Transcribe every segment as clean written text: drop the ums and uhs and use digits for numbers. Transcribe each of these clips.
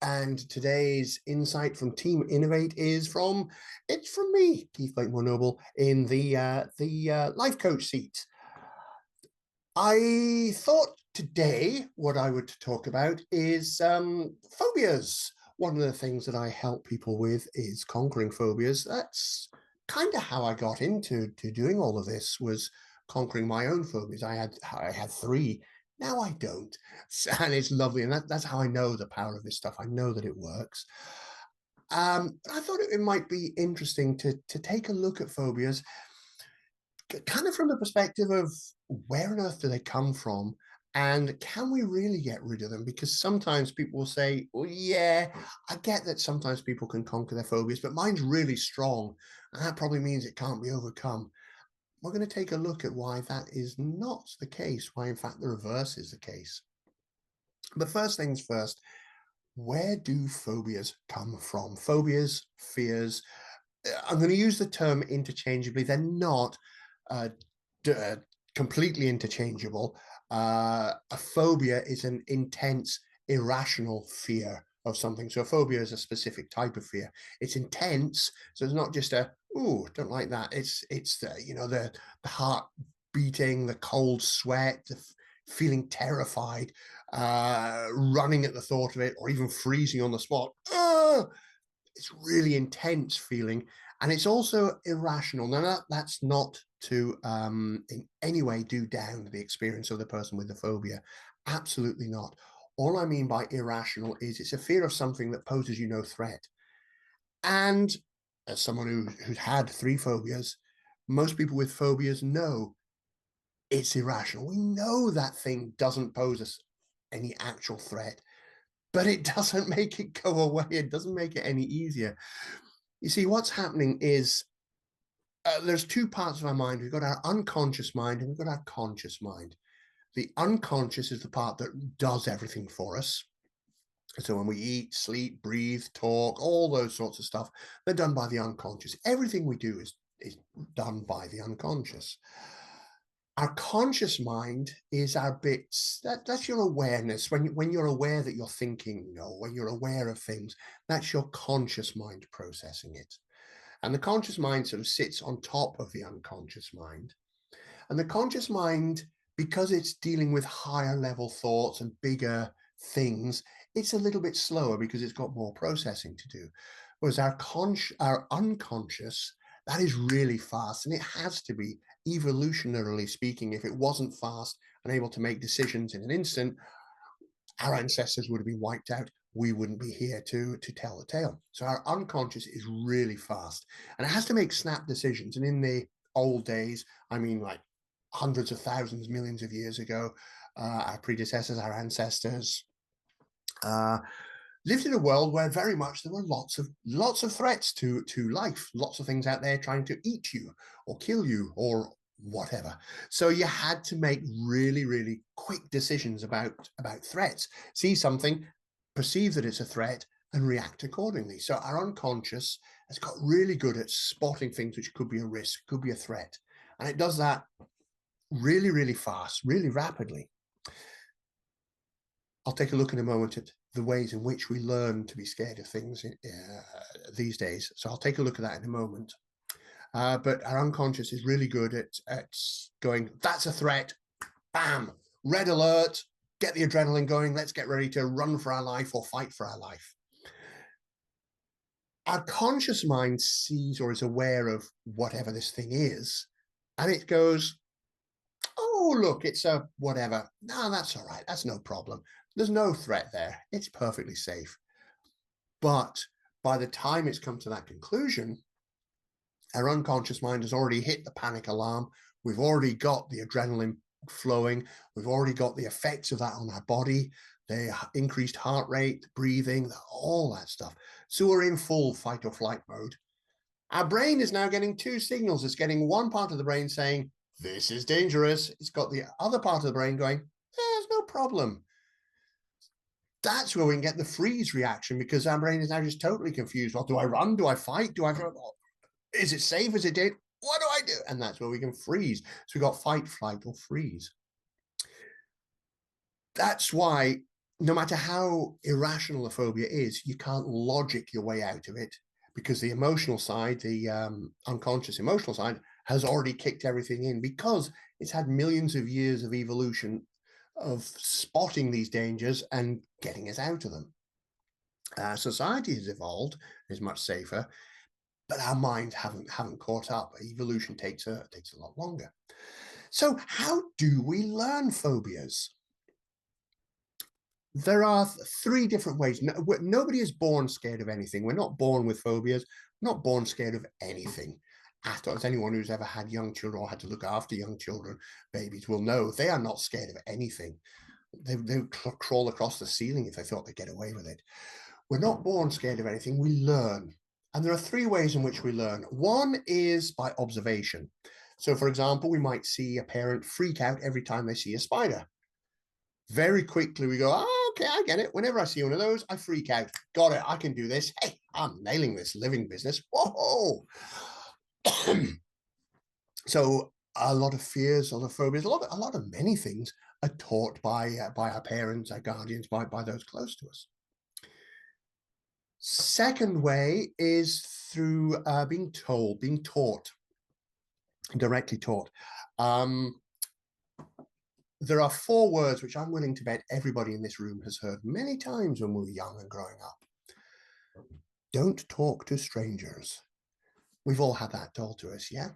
And today's insight from Team Innovate is it's from me, Keith Blakemore-Noble, in the life coach seat. I thought today what I would talk about is phobias. One of the things that I help people with is conquering phobias. That's kind of how I got into doing all of this, was conquering my own phobias. I had three. Now I don't, and it's lovely. And that's how I know the power of this stuff. I know that it works. I thought it might be interesting to take a look at phobias kind of from the perspective of where on earth do they come from, and can we really get rid of them? Because sometimes people will say, well, yeah, I get that sometimes people can conquer their phobias, but mine's really strong, and that probably means it can't be overcome. We're going to take a look at why that is not the case, why in fact the reverse is the case. But first things first, where do phobias come from? Phobias, fears, I'm going to use the term interchangeably. They're not uh, d- completely interchangeable. A phobia is an intense, irrational fear of something. So a phobia is a specific type of fear. It's intense, so it's not just a "ooh, don't like that." It's the heart beating, the cold sweat, the feeling terrified, running at the thought of it, or even freezing on the spot. It's really intense feeling, and it's also irrational. Now that's not to in any way do down the experience of the person with the phobia. Absolutely not. All I mean by irrational is it's a fear of something that poses you no threat. And as someone who's had three phobias, most people with phobias know it's irrational. We know that thing doesn't pose us any actual threat, but it doesn't make it go away. It doesn't make it any easier. You see, what's happening is there's two parts of our mind. We've got our unconscious mind and we've got our conscious mind. The unconscious is the part that does everything for us. So when we eat, sleep, breathe, talk, all those sorts of stuff, they're done by the unconscious. Everything we do is done by the unconscious. Our conscious mind is our bits. That's your awareness. When you're aware that you're thinking, or when you're aware of things, that's your conscious mind processing it. And the conscious mind sort of sits on top of the unconscious mind. And the conscious mind, because it's dealing with higher level thoughts and bigger things, it's a little bit slower because it's got more processing to do. Whereas our unconscious, that is really fast, and it has to be, evolutionarily speaking. If it wasn't fast and able to make decisions in an instant, our ancestors would have been wiped out. We wouldn't be here to tell the tale. So our unconscious is really fast, and it has to make snap decisions. And in the old days, I mean, like hundreds of thousands, millions of years ago, our predecessors, our ancestors, uh, lived in a world where very much there were lots of threats to life, lots of things out there trying to eat you or kill you or whatever. So you had to make really, really quick decisions about threats. See something, perceive that it's a threat, and react accordingly. So our unconscious has got really good at spotting things which could be a risk, could be a threat, and it does that really, really fast, really rapidly. I'll take a look in a moment at the ways in which we learn to be scared of things these days. So I'll take a look at that in a moment. But our unconscious is really good at going, that's a threat, bam, red alert, get the adrenaline going, let's get ready to run for our life or fight for our life. Our conscious mind sees or is aware of whatever this thing is, and it goes, oh, look, it's a whatever. No, that's all right. That's no problem. There's no threat there. It's perfectly safe. But by the time it's come to that conclusion, our unconscious mind has already hit the panic alarm. We've already got the adrenaline flowing. We've already got the effects of that on our body, the increased heart rate, breathing, all that stuff. So we're in full fight or flight mode. Our brain is now getting two signals. It's getting one part of the brain saying, this is dangerous. It's got the other part of the brain going, there's no problem. That's where we can get the freeze reaction, because our brain is now just totally confused. Well, do I run? Do I fight? Is it safe? Is it dead? What do I do? And that's where we can freeze. So we've got fight, flight, or freeze. That's why no matter how irrational a phobia is, you can't logic your way out of it because the emotional side, the unconscious emotional side, has already kicked everything in because it's had millions of years of evolution of spotting these dangers and getting us out of them. Society has evolved, is much safer, but our minds haven't caught up. Evolution takes a lot longer. So, how do we learn phobias? There are three different ways. Nobody is born scared of anything. We're not born with phobias. We're not born scared of anything at all. As anyone who's ever had young children or had to look after young children, babies will know, they are not scared of anything. They would crawl across the ceiling if they thought they'd get away with it. We're not born scared of anything. We learn. And there are three ways in which we learn. One is by observation. So, for example, we might see a parent freak out every time they see a spider. Very quickly we go, oh, okay, I get it. Whenever I see one of those, I freak out. Got it. I can do this. Hey, I'm nailing this living business. Whoa. So a lot of fears, a lot of phobias, a lot of many things are taught by our parents, our guardians, by those close to us. Second way is through being taught, directly taught. There are four words which I'm willing to bet everybody in this room has heard many times when we were young and growing up. Don't talk to strangers. We've all had that told to us, yeah?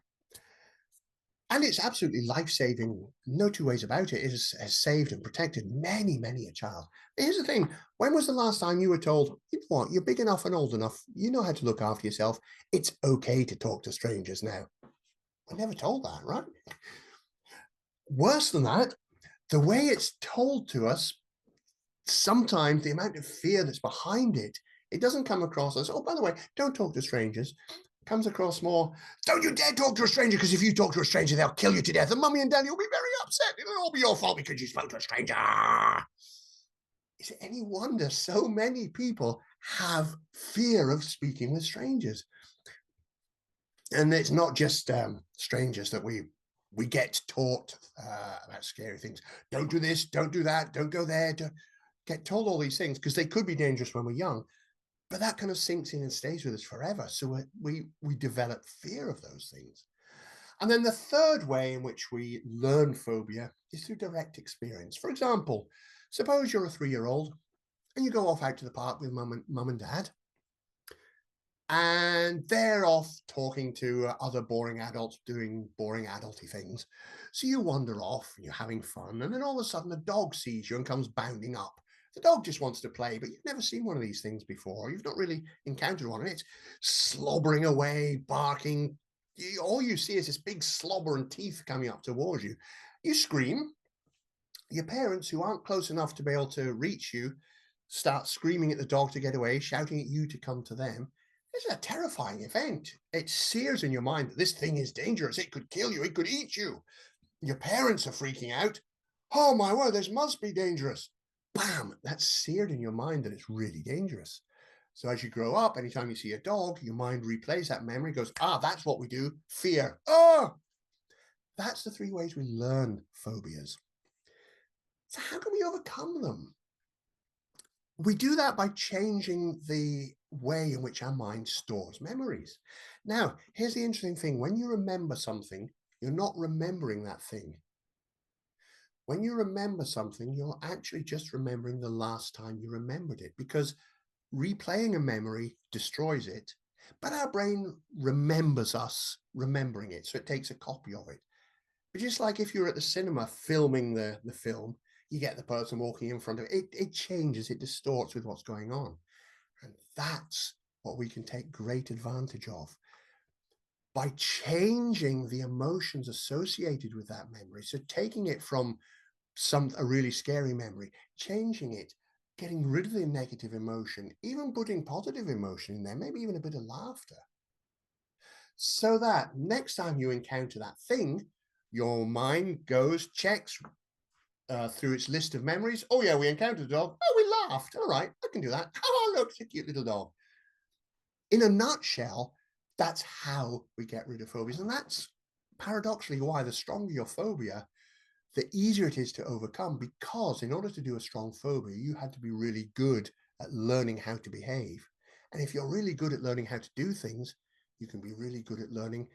And it's absolutely life-saving. No two ways about it. It has saved and protected many, many a child. But here's the thing. When was the last time you were told, you know what, you're big enough and old enough, you know how to look after yourself. It's okay to talk to strangers now. We're never told that, right? Worse than that, the way it's told to us, sometimes the amount of fear that's behind it, it doesn't come across as, oh, by the way, don't talk to strangers. It comes across more, don't you dare talk to a stranger, because if you talk to a stranger, they'll kill you to death. And mummy and daddy will be very upset. It'll all be your fault because you spoke to a stranger. Is it any wonder so many people have fear of speaking with strangers? And it's not just strangers that we get taught about scary things. Don't do this, don't do that, don't go there. Don't get told all these things because they could be dangerous when we're young, but that kind of sinks in and stays with us forever. So we develop fear of those things. And then the third way in which we learn phobia is through direct experience. For example, suppose you're a 3-year-old and you go off out to the park with mum and dad, and they're off talking to other boring adults doing boring adulty things. So you wander off and you're having fun, and then all of a sudden a dog sees you and comes bounding up. The dog just wants to play, but you've never seen one of these things before. You've not really encountered one, and it's slobbering away, barking. All you see is this big slobber and teeth coming up towards you. You scream. Your parents, who aren't close enough to be able to reach you, start screaming at the dog to get away, shouting at you to come to them. It's a terrifying event. It sears in your mind that this thing is dangerous. It could kill you. It could eat you. Your parents are freaking out. Oh my word, this must be dangerous. Bam, that's seared in your mind that it's really dangerous. So as you grow up, anytime you see a dog, your mind replays that memory, goes, that's what we do, fear. Oh, that's the three ways we learn phobias. So how can we overcome them? We do that by changing the way in which our mind stores memories. Now, here's the interesting thing. When you remember something, you're not remembering that thing. When you remember something, you're actually just remembering the last time you remembered it, because replaying a memory destroys it, but our brain remembers us remembering it, so it takes a copy of it. But just like if you're at the cinema filming the film, you get the person walking in front of it, it changes, it distorts with what's going on. And that's what we can take great advantage of by changing the emotions associated with that memory. So taking it from a really scary memory, changing it, getting rid of the negative emotion, even putting positive emotion in there, maybe even a bit of laughter. So that next time you encounter that thing, your mind goes, checks through its list of memories. Oh yeah, we encountered a dog. Oh, we laughed. All right, I can do that. Oh, look, it's a cute little dog. In a nutshell, that's how we get rid of phobias. And that's paradoxically why the stronger your phobia, the easier it is to overcome, because in order to do a strong phobia, you had to be really good at learning how to behave. And if you're really good at learning how to do things, you can be really good at learning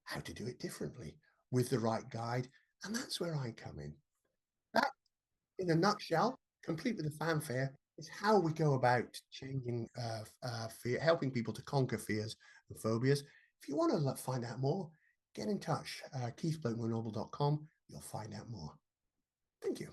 how to do it differently with the right guide. And that's where I come in. That, in a nutshell, complete with the fanfare, is how we go about changing fear, helping people to conquer fears and phobias. If you want to find out more, get in touch. KeithBlakemore-Noble.com. You'll find out more. Thank you.